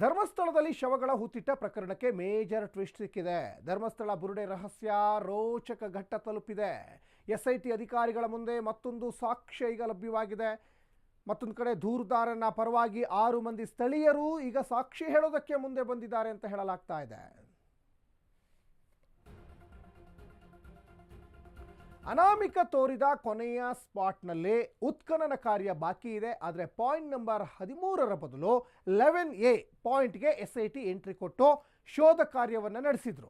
ಧರ್ಮಸ್ಥಳದಲ್ಲಿ ಶವಗಳ ಹೂತಿಟ್ಟ ಪ್ರಕರಣಕ್ಕೆ major twist ಸಿಕ್ಕಿದೆ. ಧರ್ಮಸ್ಥಳ ಬುರುಡೆ ರಹಸ್ಯ ರೋಚಕ ಘಟ್ಟ ತಲುಪಿದೆ. ಎಸ್ಐಟಿ ಅಧಿಕಾರಿಗಳ ಮುಂದೆ ಮತ್ತೊಂದು ಸಾಕ್ಷ್ಯ ಈಗ ಲಭ್ಯವಾಗಿದೆ. ಮತ್ತೊಂದು ಕಡೆ ದೂರುದಾರನ ಪರವಾಗಿ 6 ಮಂದಿ ಸ್ಥಳೀಯರು ಈಗ ಸಾಕ್ಷಿ ಹೇಳೋದಕ್ಕೆ ಮುಂದೆ ಬಂದಿದ್ದಾರೆ ಅಂತ ಹೇಳಲಾಗ್ತಾ ಇದೆ. ಅನಾಮಿಕ ತೋರಿದ ಕೊನೆಯ ಸ್ಪಾಟ್ನಲ್ಲಿ ಉತ್ಖನನ ಕಾರ್ಯ ಬಾಕಿ ಇದೆ. ಆದರೆ ಪಾಯಿಂಟ್ ನಂಬರ್ 13ರ ಬದಲು 11A ಪಾಯಿಂಟ್ಗೆ ಎಸ್ಐಟಿ ಎಂಟ್ರಿ ಕೊಟ್ಟು ಶೋಧ ಕಾರ್ಯವನ್ನು ನಡೆಸಿದ್ರು.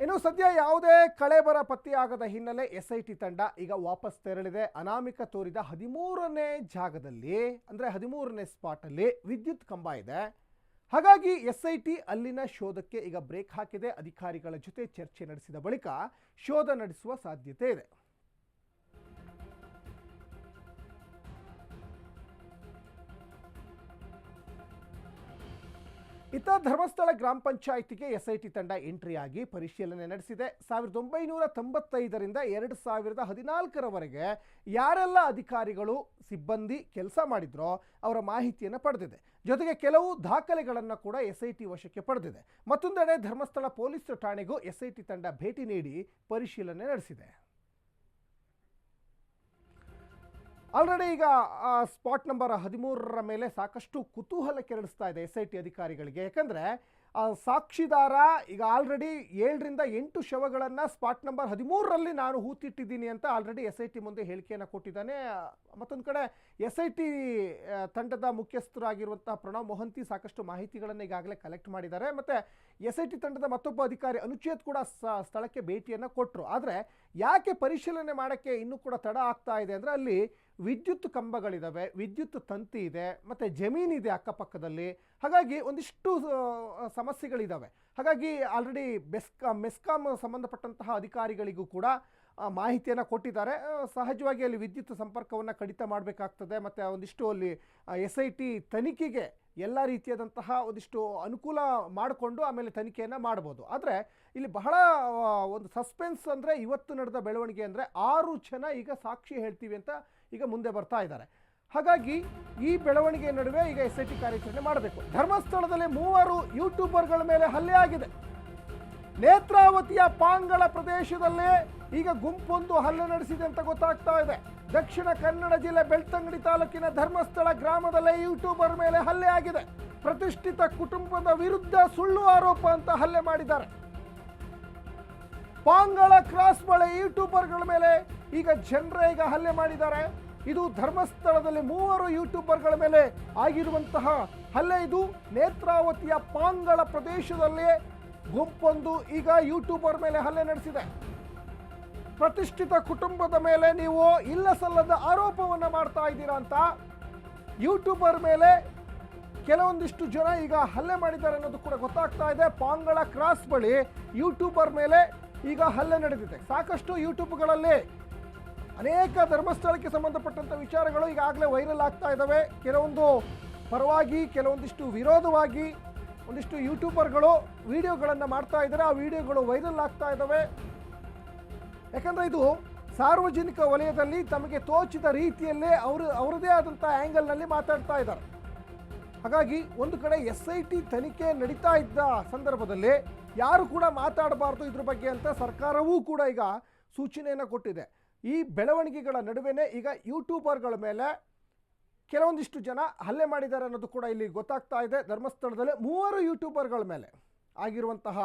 ಇನ್ನು ಸದ್ಯ ಯಾವುದೇ ಕಳೆಬರ ಪತ್ತೆಯಾಗದ ಹಿನ್ನೆಲೆ ಎಸ್ಐಟಿ ತಂಡ ಈಗ ವಾಪಸ್ ತೆರಳಿದೆ. ಅನಾಮಿಕ ತೋರಿದ 13ನೇ ಜಾಗದಲ್ಲಿ ಅಂದರೆ 13ನೇ ಸ್ಪಾಟಲ್ಲಿ ವಿದ್ಯುತ್ ಕಂಬ ಇದೆ. ಹಾಗಾಗಿ ಎಸ್ಐಟಿ ಅಲ್ಲಿನ ಶೋಧಕ್ಕೆ ಈಗ ಬ್ರೇಕ್ ಹಾಕಿದೆ. ಅಧಿಕಾರಿಗಳ ಜೊತೆ ಚರ್ಚೆ ನಡೆಸಿದ ಬಳಿಕ ಶೋಧ ನಡೆಸುವ ಸಾಧ್ಯತೆ ಇದೆ. ಇತ್ತ ಧರ್ಮಸ್ಥಳ ಗ್ರಾಮ ಪಂಚಾಯಿತಿಗೆ ಎಸ್ಐಟಿ ತಂಡ ಎಂಟ್ರಿ ಆಗಿ ಪರಿಶೀಲನೆ ನಡೆಸಿದೆ. 1995ರಿಂದ 2014ರವರೆಗೆ ಯಾರೆಲ್ಲ ಅಧಿಕಾರಿಗಳು ಸಿಬ್ಬಂದಿ ಕೆಲಸ ಮಾಡಿದ್ರೋ ಅವರ ಮಾಹಿತಿಯನ್ನು ಪಡೆದಿದೆ. ಜೊತೆಗೆ ಕೆಲವು ದಾಖಲೆಗಳನ್ನು ಕೂಡ ಎಸ್ಐಟಿ ವಶಕ್ಕೆ ಪಡೆದಿದೆ. ಮತ್ತೊಂದೆಡೆ ಧರ್ಮಸ್ಥಳ ಪೊಲೀಸ್ ಠಾಣೆಗೂ ಎಸ್ಐಟಿ ತಂಡ ಭೇಟಿ ನೀಡಿ ಪರಿಶೀಲನೆ ನಡೆಸಿದೆ. ಆಲ್ರೆಡಿ ಈಗ ಸ್ಪಾಟ್ ನಂಬರ್ 13ರ ಮೇಲೆ ಸಾಕಷ್ಟು ಕುತೂಹಲ ಕೆರಳಿಸ್ತಾ ಇದೆ ಎಸ್ಐಟಿ ಅಧಿಕಾರಿಗಳಿಗೆ. ಯಾಕಂದರೆ ಸಾಕ್ಷಿದಾರ ಈಗ ಆಲ್ರೆಡಿ 7ರಿಂದ 8 ಶವಗಳನ್ನು ಸ್ಪಾಟ್ ನಂಬರ್ 13ರಲ್ಲಿ ನಾನು ಹೂತಿಟ್ಟಿದ್ದೀನಿ ಅಂತ ಆಲ್ರೆಡಿ ಎಸ್ಐಟಿ ಮುಂದೆ ಹೇಳಿಕೆಯನ್ನು ಕೊಟ್ಟಿದ್ದಾನೆ. ಮತ್ತೊಂದು ಕಡೆ ಎಸ್ಐಟಿ ತಂಡದ ಮುಖ್ಯಸ್ಥರಾಗಿರುವಂತಹ ಪ್ರಣವ್ ಮೊಹಂತಿ ಸಾಕಷ್ಟು ಮಾಹಿತಿಗಳನ್ನು ಈಗಾಗಲೇ ಕಲೆಕ್ಟ್ ಮಾಡಿದ್ದಾರೆ. ಮತ್ತು ಎಸ್ಐಟಿ ತಂಡದ ಮತ್ತೊಬ್ಬ ಅಧಿಕಾರಿ ಅನುಚೇತ್ ಕೂಡ ಸ್ಥಳಕ್ಕೆ ಭೇಟಿಯನ್ನು ಕೊಟ್ಟರು. ಆದರೆ ಯಾಕೆ ಪರಿಶೀಲನೆ ಮಾಡೋಕ್ಕೆ ಇನ್ನೂ ಕೂಡ ತಡ ಆಗ್ತಾ ಇದೆ ಅಂದರೆ ಅಲ್ಲಿ ವಿದ್ಯುತ್ ಕಂಬಗಳಿದ್ದಾವೆ, ವಿದ್ಯುತ್ ತಂತಿ ಇದೆ, ಮತ್ತು ಜಮೀನಿದೆ ಅಕ್ಕಪಕ್ಕದಲ್ಲಿ. ಹಾಗಾಗಿ ಒಂದಿಷ್ಟು ಸಮಸ್ಯೆಗಳಿದ್ದಾವೆ. ಹಾಗಾಗಿ ಆಲ್ರೆಡಿ ಮೆಸ್ಕಾಂ ಸಂಬಂಧಪಟ್ಟಂತಹ ಅಧಿಕಾರಿಗಳಿಗೂ ಕೂಡ ಮಾಹಿತಿಯನ್ನು ಕೊಟ್ಟಿದ್ದಾರೆ. ಸಹಜವಾಗಿ ಅಲ್ಲಿ ವಿದ್ಯುತ್ ಸಂಪರ್ಕವನ್ನು ಕಡಿತ ಮಾಡಬೇಕಾಗ್ತದೆ. ಮತ್ತು ಒಂದಿಷ್ಟು ಅಲ್ಲಿ ಎಸ್ಐಟಿ ತನಿಖೆಗೆ ಎಲ್ಲ ರೀತಿಯಾದಂತಹ ಒಂದಿಷ್ಟು ಅನುಕೂಲ ಮಾಡಿಕೊಂಡು ಆಮೇಲೆ ತನಿಖೆಯನ್ನು ಮಾಡ್ಬೋದು. ಆದರೆ ಇಲ್ಲಿ ಬಹಳ ಒಂದು ಸಸ್ಪೆನ್ಸ್ ಅಂದರೆ ಇವತ್ತು ನಡೆದ ಬೆಳವಣಿಗೆ ಅಂದರೆ 6 ಜನ ಈಗ ಸಾಕ್ಷಿ ಹೇಳ್ತೀವಿ ಅಂತ ಈಗ ಮುಂದೆ ಬರ್ತಾ ಇದ್ದಾರೆ. ಹಾಗಾಗಿ ಈ ಬೆಳವಣಿಗೆ ನಡುವೆ ಈಗ ಎಸ್ಐಟಿ ಕಾರ್ಯಾಚರಣೆ ಮಾಡಬೇಕು. ಧರ್ಮಸ್ಥಳದಲ್ಲಿ 3 ಯೂಟ್ಯೂಬರ್ಗಳ ಮೇಲೆ ಹಲ್ಲೆ ಆಗಿದೆ. ನೇತ್ರಾವತಿಯ ಪಾಂಗಳ ಪ್ರದೇಶದಲ್ಲೇ ಈಗ ಗುಂಪೊಂದು ಹಲ್ಲೆ ನಡೆಸಿದೆ ಅಂತ ಗೊತ್ತಾಗ್ತಾ ಇದೆ. ದಕ್ಷಿಣ ಕನ್ನಡ ಜಿಲ್ಲೆ ಬೆಳ್ತಂಗಡಿ ತಾಲೂಕಿನ ಧರ್ಮಸ್ಥಳ ಗ್ರಾಮದಲ್ಲೇ ಯೂಟ್ಯೂಬರ್ ಮೇಲೆ ಹಲ್ಲೆ ಆಗಿದೆ. ಪ್ರತಿಷ್ಠಿತ ಕುಟುಂಬದ ವಿರುದ್ಧ ಸುಳ್ಳು ಆರೋಪ ಅಂತ ಹಲ್ಲೆ ಮಾಡಿದ್ದಾರೆ. ಪಾಂಗಳ ಕ್ರಾಸ್ ಬಳಿ ಯೂಟ್ಯೂಬರ್ಗಳ ಮೇಲೆ ಈಗ ಜನರೇ ಈಗ ಹಲ್ಲೆ ಮಾಡಿದ್ದಾರೆ. ಇದು ಧರ್ಮಸ್ಥಳದಲ್ಲಿ 3 ಯೂಟ್ಯೂಬರ್ಗಳ ಮೇಲೆ ಆಗಿರುವಂತಹ ಹಲ್ಲೆ. ಇದು ನೇತ್ರಾವತಿಯ ಪಾಂಗಳ ಪ್ರದೇಶದಲ್ಲಿ ಗುಂಪೊಂದು ಈಗ ಯೂಟ್ಯೂಬರ್ ಮೇಲೆ ಹಲ್ಲೆ ನಡೆಸಿದೆ. ಪ್ರತಿಷ್ಠಿತ ಕುಟುಂಬದ ಮೇಲೆ ನೀವು ಇಲ್ಲ ಸಲ್ಲದ ಆರೋಪವನ್ನು ಮಾಡ್ತಾ ಇದ್ದೀರಾ ಅಂತ ಯೂಟ್ಯೂಬರ್ ಮೇಲೆ ಕೆಲವೊಂದಿಷ್ಟು ಜನ ಈಗ ಹಲ್ಲೆ ಮಾಡಿದ್ದಾರೆ ಅನ್ನೋದು ಕೂಡ ಗೊತ್ತಾಗ್ತಾ ಇದೆ. ಪಾಂಗಳ ಕ್ರಾಸ್ ಬಳಿ ಯೂಟ್ಯೂಬರ್ ಮೇಲೆ ಈಗ ಹಲ್ಲೆ ನಡೆದಿದೆ. ಸಾಕಷ್ಟು ಯೂಟ್ಯೂಬ್ಗಳಲ್ಲಿ ಅನೇಕ ಧರ್ಮಸ್ಥಳಕ್ಕೆ ಸಂಬಂಧಪಟ್ಟಂಥ ವಿಚಾರಗಳು ಈಗಾಗಲೇ ವೈರಲ್ ಆಗ್ತಾ ಇದ್ದಾವೆ. ಕೆಲವೊಂದು ಪರವಾಗಿ, ಕೆಲವೊಂದಿಷ್ಟು ವಿರೋಧವಾಗಿ ಒಂದಿಷ್ಟು ಯೂಟ್ಯೂಬರ್ಗಳು ವಿಡಿಯೋಗಳನ್ನು ಮಾಡ್ತಾ ಇದ್ದಾರೆ. ಆ ವಿಡಿಯೋಗಳು ವೈರಲ್ ಆಗ್ತಾ ಇದ್ದಾವೆ. ಯಾಕಂದರೆ ಇದು ಸಾರ್ವಜನಿಕ ವಲಯದಲ್ಲಿ ತಮಗೆ ತೋಚಿದ ರೀತಿಯಲ್ಲೇ ಅವರದೇ ಆದಂಥ ಆ್ಯಂಗಲ್ನಲ್ಲಿ ಮಾತಾಡ್ತಾ ಇದ್ದಾರೆ. ಹಾಗಾಗಿ ಒಂದು ಕಡೆ ಎಸ್ಐಟಿ ತನಿಖೆ ನಡೀತಾ ಇದ್ದ ಸಂದರ್ಭದಲ್ಲಿ ಯಾರು ಕೂಡ ಮಾತಾಡಬಾರ್ದು ಇದ್ರ ಬಗ್ಗೆ ಅಂತ ಸರ್ಕಾರವೂ ಕೂಡ ಈಗ ಸೂಚನೆಯನ್ನು ಕೊಟ್ಟಿದೆ. ಈ ಬೆಳವಣಿಗೆಗಳ ನಡುವೆನೇ ಈಗ ಯೂಟ್ಯೂಬರ್ಗಳ ಮೇಲೆ ಕೆಲವೊಂದಿಷ್ಟು ಜನ ಹಲ್ಲೆ ಮಾಡಿದ್ದಾರೆ ಅನ್ನೋದು ಕೂಡ ಇಲ್ಲಿ ಗೊತ್ತಾಗ್ತಾ ಇದೆ. ಧರ್ಮಸ್ಥಳದಲ್ಲಿ 3 ಯೂಟ್ಯೂಬರ್ಗಳ ಮೇಲೆ ಆಗಿರುವಂತಹ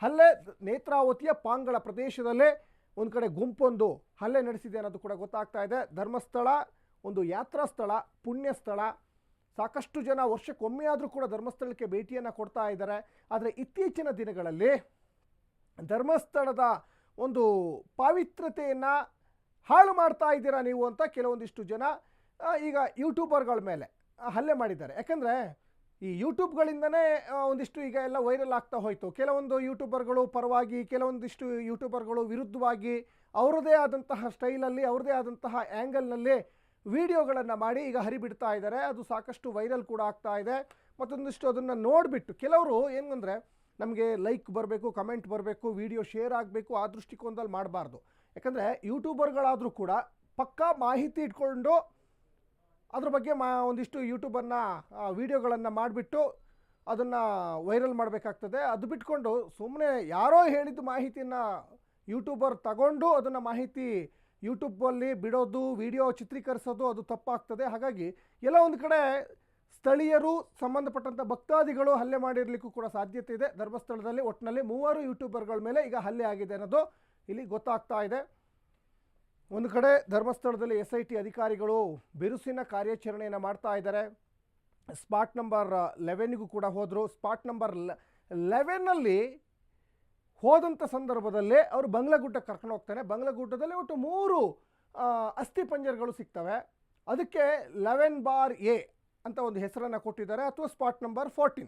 ಹಲ್ಲೆ ನೇತ್ರಾವತಿಯ ಪಾಂಗಳ ಪ್ರದೇಶದಲ್ಲೇ ಒಂದು ಕಡೆ ಗುಂಪೊಂದು ಹಲ್ಲೆ ನಡೆಸಿದೆ ಅನ್ನೋದು ಕೂಡ ಗೊತ್ತಾಗ್ತಾ ಇದೆ. ಧರ್ಮಸ್ಥಳ ಒಂದು ಯಾತ್ರಾ ಸ್ಥಳ, ಪುಣ್ಯ ಸ್ಥಳ. ಸಾಕಷ್ಟು ಜನ ವರ್ಷಕ್ಕೊಮ್ಮೆ ಆದರೂ ಕೂಡ ಧರ್ಮಸ್ಥಳಕ್ಕೆ ಭೇಟಿಯನ್ನು ಕೊಡ್ತಾ ಇದ್ದಾರೆ. ಆದರೆ ಇತ್ತೀಚಿನ ದಿನಗಳಲ್ಲಿ ಧರ್ಮಸ್ಥಳದ ಒಂದು ಪಾವಿತ್ರ್ಯತೆಯನ್ನು ಹಾಳು ಮಾಡ್ತಾ ಇದ್ದೀರಾ ನೀವು ಅಂತ ಕೆಲವೊಂದಿಷ್ಟು ಜನ ಈಗ ಯೂಟ್ಯೂಬರ್ಗಳ ಮೇಲೆ ಹಲ್ಲೆ ಮಾಡಿದ್ದಾರೆ. ಯಾಕಂದರೆ ಈ ಯೂಟ್ಯೂಬ್ಗಳಿಂದನೇ ಒಂದಿಷ್ಟು ಈಗ ಎಲ್ಲ ವೈರಲ್ ಆಗ್ತಾ ಹೋಯಿತು. ಕೆಲವೊಂದು ಯೂಟ್ಯೂಬರ್ಗಳು ಪರವಾಗಿ, ಕೆಲವೊಂದಿಷ್ಟು ಯೂಟ್ಯೂಬರ್ಗಳು ವಿರುದ್ಧವಾಗಿ ಅವರದೇ ಆದಂತಹ ಸ್ಟೈಲಲ್ಲಿ, ಅವರದೇ ಆದಂತಹ ಆ್ಯಂಗಲ್ನಲ್ಲಿ ವಿಡಿಯೋಗಳನ್ನು ಮಾಡಿ ಈಗ ಹರಿಬಿಡ್ತಾ ಇದ್ದಾರೆ. ಅದು ಸಾಕಷ್ಟು ವೈರಲ್ ಕೂಡ ಆಗ್ತಾ ಇದೆ. ಮತ್ತೊಂದಿಷ್ಟು ಅದನ್ನು ನೋಡಿಬಿಟ್ಟು ಕೆಲವರು ಏನಂದರೆ ನಮಗೆ ಲೈಕ್ ಬರಬೇಕು, ಕಮೆಂಟ್ ಬರಬೇಕು, ವಿಡಿಯೋ ಶೇರ್ ಆಗಬೇಕು, ಆ ದೃಷ್ಟಿಕೋನದಲ್ಲಿ ಮಾಡಬಾರ್ದು. ಯಾಕಂದರೆ ಯೂಟ್ಯೂಬರ್ಗಳಾದರೂ ಕೂಡ ಪಕ್ಕಾ ಮಾಹಿತಿ ಇಟ್ಕೊಂಡು ಅದ್ರ ಬಗ್ಗೆ ಒಂದಿಷ್ಟು ಯೂಟ್ಯೂಬನ್ನು ವೀಡಿಯೋಗಳನ್ನು ಮಾಡಿಬಿಟ್ಟು ಅದನ್ನು ವೈರಲ್ ಮಾಡಬೇಕಾಗ್ತದೆ. ಅದು ಬಿಟ್ಕೊಂಡು ಸುಮ್ಮನೆ ಯಾರೋ ಹೇಳಿದ್ದು ಮಾಹಿತಿಯನ್ನು ಯೂಟ್ಯೂಬರ್ ತಗೊಂಡು ಅದನ್ನು ಮಾಹಿತಿ ಯೂಟ್ಯೂಬಲ್ಲಿ ಬಿಡೋದು, ವಿಡಿಯೋ ಚಿತ್ರೀಕರಿಸೋದು ಅದು ತಪ್ಪಾಗ್ತದೆ. ಹಾಗಾಗಿ ಎಲ್ಲ ಒಂದು ಕಡೆ ಸ್ಥಳೀಯರು, ಸಂಬಂಧಪಟ್ಟಂಥ ಭಕ್ತಾದಿಗಳು ಹಲ್ಲೆ ಮಾಡಿರಲಿಕ್ಕೂ ಕೂಡ ಸಾಧ್ಯತೆ ಇದೆ. ಧರ್ಮಸ್ಥಳದಲ್ಲಿ ಒಟ್ಟಿನಲ್ಲಿ 3 ಯೂಟ್ಯೂಬರ್ಗಳ ಮೇಲೆ ಈಗ ಹಲ್ಲೆ ಆಗಿದೆ ಅನ್ನೋದು ಇಲ್ಲಿ ಗೊತ್ತಾಗ್ತಾ ಇದೆ. ಒಂದು ಕಡೆ ಧರ್ಮಸ್ಥಳದಲ್ಲಿ SIT ಅಧಿಕಾರಿಗಳು ಬಿರುಸಿನ ಕಾರ್ಯಾಚರಣೆಯನ್ನು ಮಾಡ್ತಾ ಇದ್ದಾರೆ. ಸ್ಪಾಟ್ ನಂಬರ್ 11ಗೂ ಕೂಡ ಹೋದರು. ಸ್ಪಾಟ್ ನಂಬರ್ 11ನಲ್ಲಿ ಹೋದಂಥ ಸಂದರ್ಭದಲ್ಲೇ ಅವರು ಬಂಗ್ಲಗುಡ್ಡಕ್ಕೆ ಕರ್ಕೊಂಡು ಹೋಗ್ತಾನೆ. ಬಂಗ್ಲಗುಡ್ಡದಲ್ಲಿ ಒಟ್ಟು 3 ಅಸ್ಥಿ ಪಂಜರಗಳು ಸಿಗ್ತವೆ. ಅದಕ್ಕೆ 11 A ಅಂತ ಒಂದು ಹೆಸರನ್ನು ಕೊಟ್ಟಿದ್ದಾರೆ, ಅಥವಾ ಸ್ಪಾಟ್ ನಂಬರ್ 14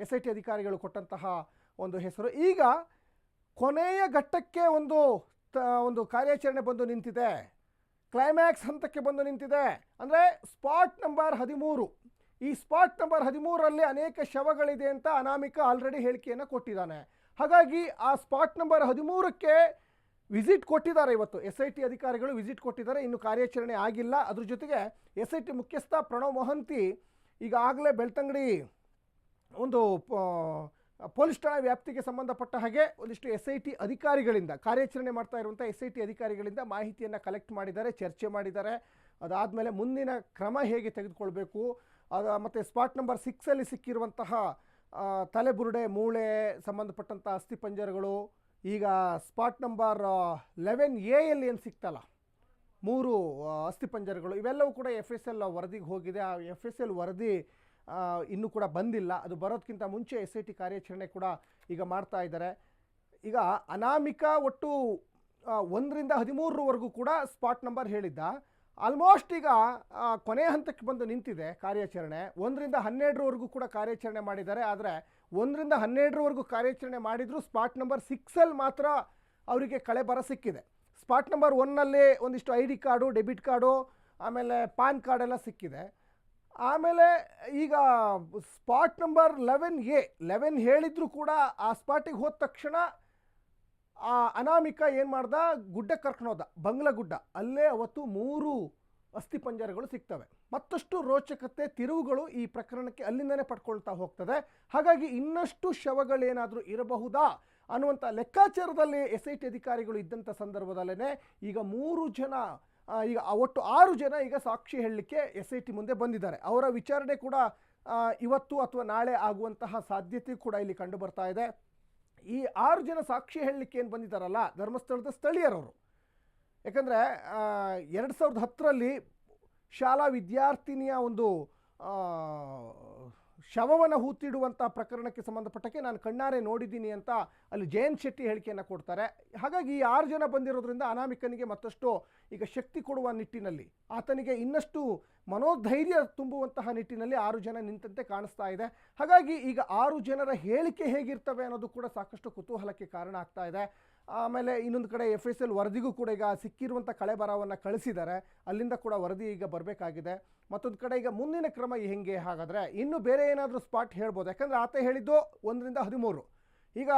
SIT ಅಧಿಕಾರಿಗಳು ಕೊಟ್ಟಂತಹ ಒಂದು ಹೆಸರು. ಈಗ ಕೊನೆಯ ಘಟ್ಟಕ್ಕೆ ಒಂದು ಕಾರ್ಯಾಚರಣೆ ಬಂದು ನಿಂತಿದೆ, ಕ್ಲೈಮ್ಯಾಕ್ಸ್ ಹಂತಕ್ಕೆ ಬಂದು ನಿಂತಿದೆ. ಅಂದರೆ ಸ್ಪಾಟ್ ನಂಬರ್ 13, ಈ ಸ್ಪಾಟ್ ನಂಬರ್ 13ರಲ್ಲಿ ಅನೇಕ ಶವಗಳಿದೆ ಅಂತ ಅನಾಮಿಕ ಆಲ್ರೆಡಿ ಹೇಳಿಕೆಯನ್ನು ಕೊಟ್ಟಿದ್ದಾನೆ. ಹಾಗಾಗಿ ಆ ಸ್ಪಾಟ್ ನಂಬರ್ 13ಕ್ಕೆ ವಿಸಿಟ್ ಕೊಟ್ಟಿದ್ದಾರೆ. ಇವತ್ತು SIT ಅಧಿಕಾರಿಗಳು ವಿಸಿಟ್ ಕೊಟ್ಟಿದ್ದಾರೆ. ಇನ್ನು ಕಾರ್ಯಾಚರಣೆ ಆಗಿಲ್ಲ. ಅದ್ರ ಜೊತೆಗೆ SIT ಮುಖ್ಯಸ್ಥ ಪ್ರಣವ್ ಮೊಹಂತಿ ಈಗಾಗಲೇ ಬೆಳ್ತಂಗಡಿ ಒಂದು ಪೊಲೀಸ್ ಠಾಣಾ ವ್ಯಾಪ್ತಿಗೆ ಸಂಬಂಧಪಟ್ಟ ಹಾಗೆ ಒಂದಿಷ್ಟು SIT ಅಧಿಕಾರಿಗಳಿಂದ, ಕಾರ್ಯಾಚರಣೆ ಮಾಡ್ತಾ ಇರುವಂಥ SIT ಅಧಿಕಾರಿಗಳಿಂದ ಮಾಹಿತಿಯನ್ನು ಕಲೆಕ್ಟ್ ಮಾಡಿದ್ದಾರೆ, ಚರ್ಚೆ ಮಾಡಿದ್ದಾರೆ. ಅದಾದಮೇಲೆ ಮುಂದಿನ ಕ್ರಮ ಹೇಗೆ ತೆಗೆದುಕೊಳ್ಬೇಕು, ಮತ್ತು ಸ್ಪಾಟ್ ನಂಬರ್ 6ಅಲ್ಲಿ ಸಿಕ್ಕಿರುವಂತಹ ತಲೆಬುರುಡೆ, ಮೂಳೆ ಸಂಬಂಧಪಟ್ಟಂಥ ಅಸ್ಥಿಪಂಜರಗಳು, ಈಗ ಸ್ಪಾಟ್ ನಂಬರ್ 11Aಯಲ್ಲಿ ಏನು ಸಿಕ್ತಲ್ಲ 3 ಅಸ್ಥಿಪಂಜರಗಳು, ಇವೆಲ್ಲವೂ ಕೂಡ FSL ವರದಿಗೆ ಹೋಗಿದೆ. ಆ FSL ವರದಿ ಇನ್ನೂ ಕೂಡ ಬಂದಿಲ್ಲ. ಅದು ಬರೋದಕ್ಕಿಂತ ಮುಂಚೆ SIT ಕಾರ್ಯಾಚರಣೆ ಕೂಡ ಈಗ ಮಾಡ್ತಾ ಇದ್ದಾರೆ. ಈಗ ಅನಾಮಿಕ ಒಟ್ಟು 1ರಿಂದ 13ರವರೆಗೂ ಕೂಡ ಸ್ಪಾಟ್ ನಂಬರ್ ಹೇಳಿದ್ದ. ಆಲ್ಮೋಸ್ಟ್ ಈಗ ಕೊನೆಯ ಹಂತಕ್ಕೆ ಬಂದು ನಿಂತಿದೆ ಕಾರ್ಯಾಚರಣೆ. 1ರಿಂದ 12ರವರೆಗೂ ಕೂಡ ಕಾರ್ಯಾಚರಣೆ ಮಾಡಿದ್ದಾರೆ. ಆದರೆ 1ರಿಂದ 12ರವರೆಗೂ ಕಾರ್ಯಾಚರಣೆ ಮಾಡಿದರೂ ಸ್ಪಾಟ್ ನಂಬರ್ 6ಅಲ್ಲಿ ಮಾತ್ರ ಅವರಿಗೆ ಕಳೆ ಬರ ಸಿಕ್ಕಿದೆ. ಸ್ಪಾಟ್ ನಂಬರ್ 1ನಲ್ಲಿ ಒಂದಿಷ್ಟು ID ಕಾರ್ಡು, ಡೆಬಿಟ್ ಕಾರ್ಡು, ಆಮೇಲೆ ಪಾನ್ ಕಾರ್ಡ್ ಎಲ್ಲ ಸಿಕ್ಕಿದೆ. ಆಮೇಲೆ ಈಗ ಸ್ಪಾಟ್ ನಂಬರ್ 11 ಹೇಳಿದ್ರು ಕೂಡ ಆ ಸ್ಪಾಟಿಗೆ ಹೋದ ತಕ್ಷಣ ಆ ಅನಾಮಿಕ ಏನು ಮಾಡ್ದ, ಗುಡ್ಡಕ್ಕೆ ಕರ್ಕೊಂಡು ಹೋದ, ಬಂಗ್ಲಗುಡ್ಡ. ಅಲ್ಲೇ ಅವತ್ತು 3 ಅಸ್ಥಿಪಂಜರಗಳು ಸಿಗ್ತವೆ. ಮತ್ತಷ್ಟು ರೋಚಕತೆ, ತಿರುವುಗಳು ಈ ಪ್ರಕರಣಕ್ಕೆ ಅಲ್ಲಿಂದನೇ ಪಡ್ಕೊಳ್ತಾ ಹೋಗ್ತದೆ. ಹಾಗಾಗಿ ಇನ್ನಷ್ಟು ಶವಗಳೇನಾದರೂ ಇರಬಹುದಾ ಅನ್ನುವಂಥ ಲೆಕ್ಕಾಚಾರದಲ್ಲಿ SIT ಅಧಿಕಾರಿಗಳು ಇದ್ದಂಥ ಸಂದರ್ಭದಲ್ಲೇ ಈಗ 3 ಜನ, ಈಗ ಒಟ್ಟು 6 ಜನ ಈಗ ಸಾಕ್ಷಿ ಹೇಳಲಿಕ್ಕೆ SIT ಮುಂದೆ ಬಂದಿದ್ದಾರೆ. ಅವರ ವಿಚಾರಣೆ ಕೂಡ ಇವತ್ತು ಅಥವಾ ನಾಳೆ ಆಗುವಂತಹ ಸಾಧ್ಯತೆ ಕೂಡ ಇಲ್ಲಿ ಕಂಡು ಬರ್ತಾ ಇದೆ. ಈ 6 ಜನ ಸಾಕ್ಷಿ ಹೇಳಲಿಕ್ಕೆ ಏನು ಬಂದಿದ್ದಾರಲ್ಲ, ಧರ್ಮಸ್ಥಳದ ಸ್ಥಳೀಯರವರು. ಯಾಕಂದರೆ 2010ರಲ್ಲಿ ಶಾಲಾ ವಿದ್ಯಾರ್ಥಿನಿಯ ಒಂದು ಶವವನ್ನು ಹೂತಿಡುವಂಥ ಪ್ರಕರಣಕ್ಕೆ ಸಂಬಂಧಪಟ್ಟಕ್ಕೆ ನಾನು ಕಣ್ಣಾರೆ ನೋಡಿದ್ದೀನಿ ಅಂತ ಅಲ್ಲಿ ಜಯಂತ್ ಶೆಟ್ಟಿ ಹೇಳಿಕೆಯನ್ನು ಕೊಡ್ತಾರೆ. ಹಾಗಾಗಿ ಈ 6 ಜನ ಬಂದಿರೋದ್ರಿಂದ ಅನಾಮಿಕನಿಗೆ ಮತ್ತಷ್ಟು ಈಗ ಶಕ್ತಿ ಕೊಡುವ ನಿಟ್ಟಿನಲ್ಲಿ, ಆತನಿಗೆ ಇನ್ನಷ್ಟು ಮನೋಧೈರ್ಯ ತುಂಬುವಂತಹ ನಿಟ್ಟಿನಲ್ಲಿ 6 ಜನ ನಿಂತಂತೆ ಕಾಣಿಸ್ತಾ ಇದೆ. ಹಾಗಾಗಿ ಈಗ 6 ಜನರ ಹೇಳಿಕೆ ಹೇಗಿರ್ತವೆ ಅನ್ನೋದು ಕೂಡ ಸಾಕಷ್ಟು ಕುತೂಹಲಕ್ಕೆ ಕಾರಣ ಆಗ್ತಾ ಇದೆ. ಆಮೇಲೆ ಇನ್ನೊಂದು ಕಡೆ FSL ವರದಿಗೂ ಕೂಡ ಈಗ ಸಿಕ್ಕಿರುವಂಥ ಕಳೆ ಬರವನ್ನು ಕಳಿಸಿದ್ದಾರೆ. ಅಲ್ಲಿಂದ ಕೂಡ ವರದಿ ಈಗ ಬರಬೇಕಾಗಿದೆ. ಮತ್ತೊಂದು ಕಡೆ ಈಗ ಮುಂದಿನ ಕ್ರಮ ಹೆಂಗೆ, ಹಾಗಾದರೆ ಇನ್ನೂ ಬೇರೆ ಏನಾದರೂ ಸ್ಪಾಟ್ ಹೇಳ್ಬೋದು. ಯಾಕಂದರೆ ಆತ ಹೇಳಿದ್ದು 1ರಿಂದ 13. ಈಗ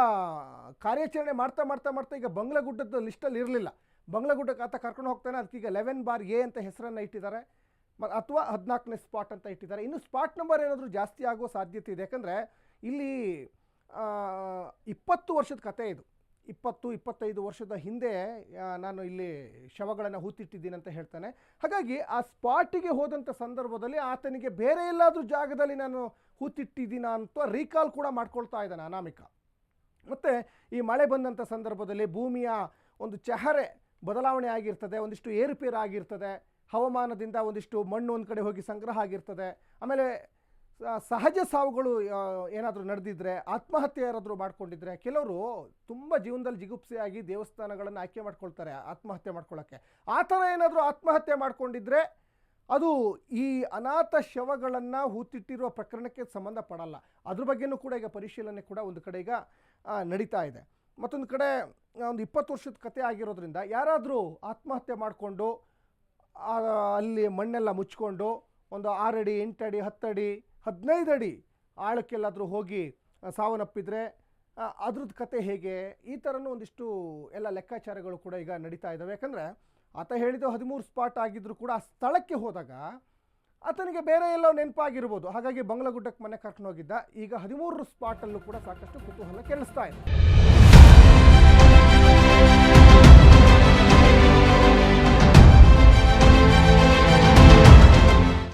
ಕಾರ್ಯಾಚರಣೆ ಮಾಡ್ತಾ ಈಗ ಬಂಗ್ಲಗುಡ್ಡದ ಲಿಸ್ಟಲ್ಲಿ ಇರಲಿಲ್ಲ. ಬಂಗ್ಲಗುಡ್ಡಕ್ಕೆ ಆತ ಕರ್ಕೊಂಡು ಹೋಗ್ತಾನೆ. ಅದಕ್ಕೆ ಈಗ 11 A ಅಂತ ಹೆಸರನ್ನು ಇಟ್ಟಿದ್ದಾರೆ, ಅಥವಾ 14ನೇ ಸ್ಪಾಟ್ ಅಂತ ಇಟ್ಟಿದ್ದಾರೆ. ಇನ್ನು ಸ್ಪಾಟ್ ನಂಬರ್ ಏನಾದರೂ ಜಾಸ್ತಿ ಆಗೋ ಸಾಧ್ಯತೆ ಇದೆ. ಯಾಕಂದರೆ ಇಲ್ಲಿ 20 ವರ್ಷದ ಕತೆ ಇದು. 20-25 ವರ್ಷದ ಹಿಂದೆ ನಾನು ಇಲ್ಲಿ ಶವಗಳನ್ನು ಹೂತಿಟ್ಟಿದ್ದೀನಿ ಅಂತ ಹೇಳ್ತಾನೆ. ಹಾಗಾಗಿ ಆ ಸ್ಪಾಟಿಗೆ ಹೋದಂಥ ಸಂದರ್ಭದಲ್ಲಿ ಆತನಿಗೆ ಬೇರೆ ಎಲ್ಲಾದರೂ ಜಾಗದಲ್ಲಿ ನಾನು ಹೂತಿಟ್ಟಿದ್ದೀನ ಅಂತ ರೀಕಾಲ್ ಕೂಡ ಮಾಡ್ಕೊಳ್ತಾ ಇದ್ದಾನೆ ಅನಾಮಿಕ. ಮತ್ತು ಈ ಮಳೆ ಬಂದಂಥ ಸಂದರ್ಭದಲ್ಲಿ ಭೂಮಿಯ ಒಂದು ಚಹರೆ ಬದಲಾವಣೆ ಆಗಿರ್ತದೆ, ಒಂದಿಷ್ಟು ಏರುಪೇರು ಆಗಿರ್ತದೆ. ಹವಾಮಾನದಿಂದ ಒಂದಿಷ್ಟು ಮಣ್ಣು ಒಂದು ಕಡೆ ಹೋಗಿ ಸಂಗ್ರಹ ಆಗಿರ್ತದೆ. ಆಮೇಲೆ ಸಹಜ ಸಾವುಗಳು ಏನಾದರೂ ನಡೆದಿದ್ರೆ, ಆತ್ಮಹತ್ಯೆ ಯಾರಾದರೂ ಮಾಡ್ಕೊಂಡಿದ್ರೆ, ಕೆಲವರು ತುಂಬ ಜೀವನದಲ್ಲಿ ಜಿಗುಪ್ಸೆಯಾಗಿ ದೇವಸ್ಥಾನಗಳನ್ನು ಆಯ್ಕೆ ಮಾಡ್ಕೊಳ್ತಾರೆ ಆತ್ಮಹತ್ಯೆ ಮಾಡ್ಕೊಳ್ಳೋಕ್ಕೆ. ಆ ಥರ ಏನಾದರೂ ಆತ್ಮಹತ್ಯೆ ಮಾಡ್ಕೊಂಡಿದ್ರೆ ಅದು ಈ ಅನಾಥ ಶವಗಳನ್ನು ಹೂತಿಟ್ಟಿರುವ ಪ್ರಕರಣಕ್ಕೆ ಸಂಬಂಧಪಡಲ್ಲ. ಅದ್ರ ಬಗ್ಗೆಯೂ ಕೂಡ ಈಗ ಪರಿಶೀಲನೆ ಕೂಡ ಒಂದು ಕಡೆ ಈಗ ನಡೀತಾ ಇದೆ. ಮತ್ತೊಂದು ಕಡೆ ಒಂದು 20 ವರ್ಷದ ಕತೆ ಆಗಿರೋದ್ರಿಂದ ಯಾರಾದರೂ ಆತ್ಮಹತ್ಯೆ ಮಾಡಿಕೊಂಡು ಅಲ್ಲಿ ಮಣ್ಣೆಲ್ಲ ಮುಚ್ಕೊಂಡು ಒಂದು 6 ಅಡಿ, 8 ಅಡಿ, 10 ಅಡಿ, 15 ಅಡಿ ಆಳಕ್ಕೆಲ್ಲಾದರೂ ಹೋಗಿ ಸಾವನ್ನಪ್ಪಿದರೆ ಅದ್ರದ್ದು ಕತೆ ಹೇಗೆ, ಈ ಥರನೂ ಒಂದಿಷ್ಟು ಎಲ್ಲ ಲೆಕ್ಕಾಚಾರಗಳು ಕೂಡ ಈಗ ನಡೀತಾ ಇದ್ದಾವೆ. ಯಾಕಂದರೆ ಆತ ಹೇಳಿದ್ದು 13 ಸ್ಪಾಟ್ ಆಗಿದ್ದರೂ ಕೂಡ ಆ ಸ್ಥಳಕ್ಕೆ ಹೋದಾಗ ಆತನಿಗೆ ಬೇರೆ ಎಲ್ಲೋ ನೆನಪಾಗಿರ್ಬೋದು, ಹಾಗಾಗಿ ಬಂಗ್ಲಗುಡ್ಡಕ್ಕೆ ಮನೆ ಕರ್ಕೊಂಡು ಹೋಗಿದ್ದ. ಈಗ 13 ಸ್ಪಾಟಲ್ಲೂ ಕೂಡ ಸಾಕಷ್ಟು ಕುತೂಹಲ ಕೆರಳಿಸ್ತಾ ಇದೆ.